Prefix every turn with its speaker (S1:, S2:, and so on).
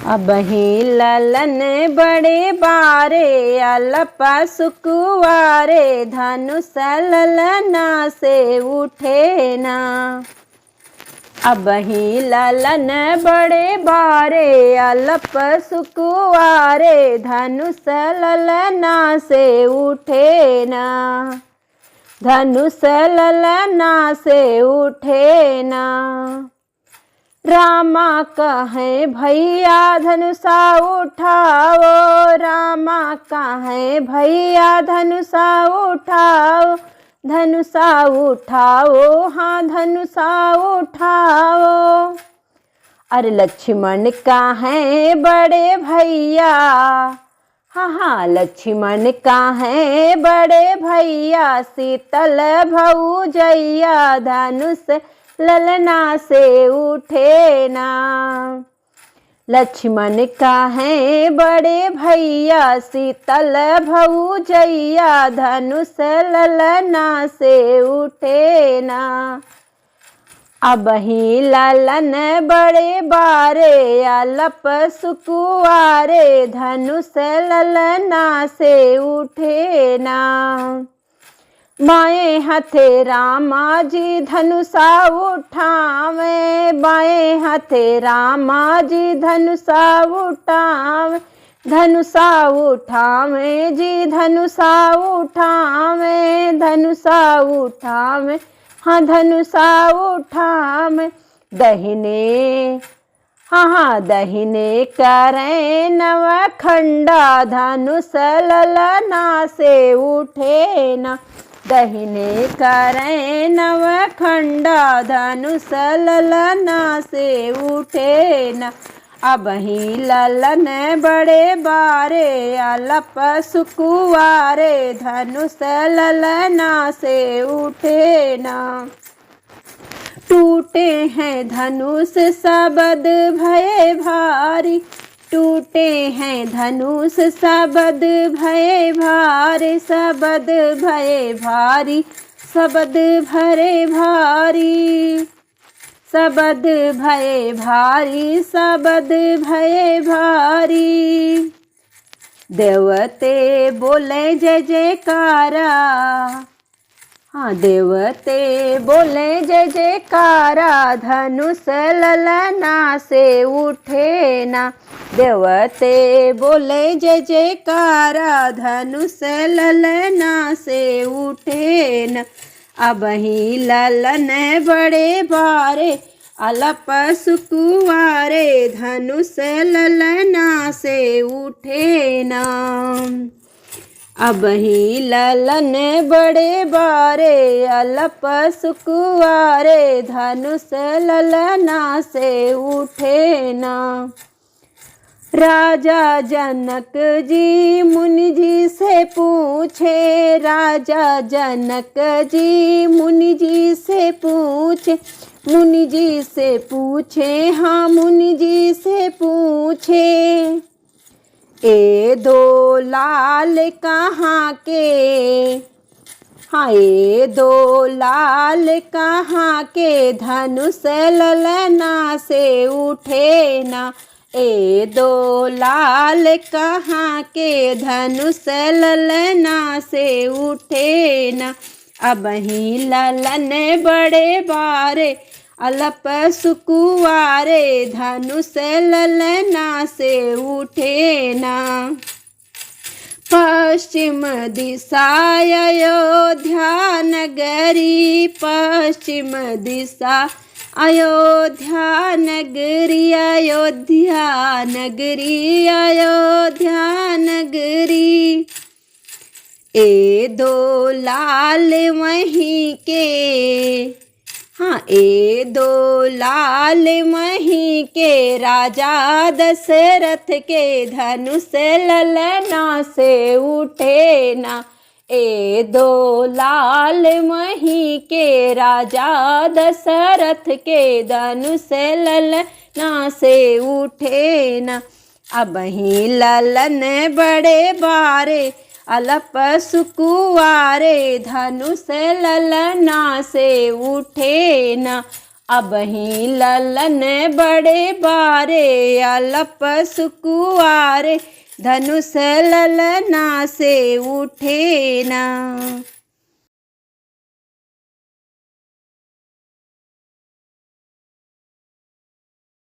S1: अबहि ललन बड़े बारे अलप सुकुवारे धनुष ललना से उठे ना। अबहि ललन बड़े बारे अलप सुकुवारे धनुष ललना से उठे ना। धनुष ललना से उठे ना। रामा कहे भैया धनुषा उठाओ, रामा कहे भैया धनुषा उठाओ, धनुषा उठाओ, हाँ धनुषा उठाओ। अरे लक्ष्मण कहे बड़े भैया, हाँ हाँ लक्ष्मण कहे बड़े भैया, शीतल भौजैया धनुष ललना से उठे ना। लक्ष्मण कहे बड़े भैया, शीतल भौजैया धनुष ललना से उठे ना। अबहि ललन बड़े बारे अलप सुकुवारे धनुष ललना से उठे ना। बाएं हाथे रामा जी धनुषा उठावे, बाएं हाथे रामा जी धनुषा उठावे, धनुषा उठावे जी धनुषा उठावे, धनुषा उठावे, हाँ धनुषा उठावे। दहिने हाँ हाँ दहिने करें नवखंडा धनुष ललना से उठे ना। दहिने करें नवखंडा धनुष ललना से उठे ना। अबहि ललन बड़े बारे अलप सुकुवारे धनुष ललना से उठे ना। टूटे हैं धनुष सबद भये भारी, टूटे हैं धनुष सबद भये भारी, सबद भये भारी, सबद भरे भारी, सबद भये भारी, सबद भये भारी। देवते बोले जय जयकारा, हाँ देवते बोले जय जयकारा धनुष ललना से उठे ना। देवते बोले जय जयकारा धनुष ललना से उठे ना। अबहि ललन बड़े बारे अलप सुकुवारे धनुष ललना से उठे ना। अबहि ललन बड़े बारे अलप सुकुवारे धनुष ललना से उठे ना। राजा जनक जी मुनि जी से पूछे, राजा जनक जी मुनि जी से पूछे, मुनि जी से पूछे, हाँ मुनि जी से पूछे। ए दो लाल कहाँ के, हाँ ए दो लाल कहाँ के धनुष ललना से उठे ना। ए दो लाल कहाँ के धनुष ललना से उठे ना। अबहि ललन बड़े बारे अलप सुकुवारे धनुष ललना से उठे ना। पश्चिम दिशा अयोध्या नगरी, पश्चिम दिशा अयोध्या नगरी, अयोध्या नगरी, अयोध्या नगरी। ए दो लाल वहीं के, हाँ ए दो लाल वहीं के राजा दशरथ के धनुष ललना से उठे ना। ए दो लाल वहीं के राजा दशरथ के धनुष ललना से उठे ना। अबहि ललन बड़े बारे अलप सुकुवारे धनुष ललना से उठे ना। अब ही ललन बड़े बारे अलप सुकुआरे, धनुष ललना से उठे ना।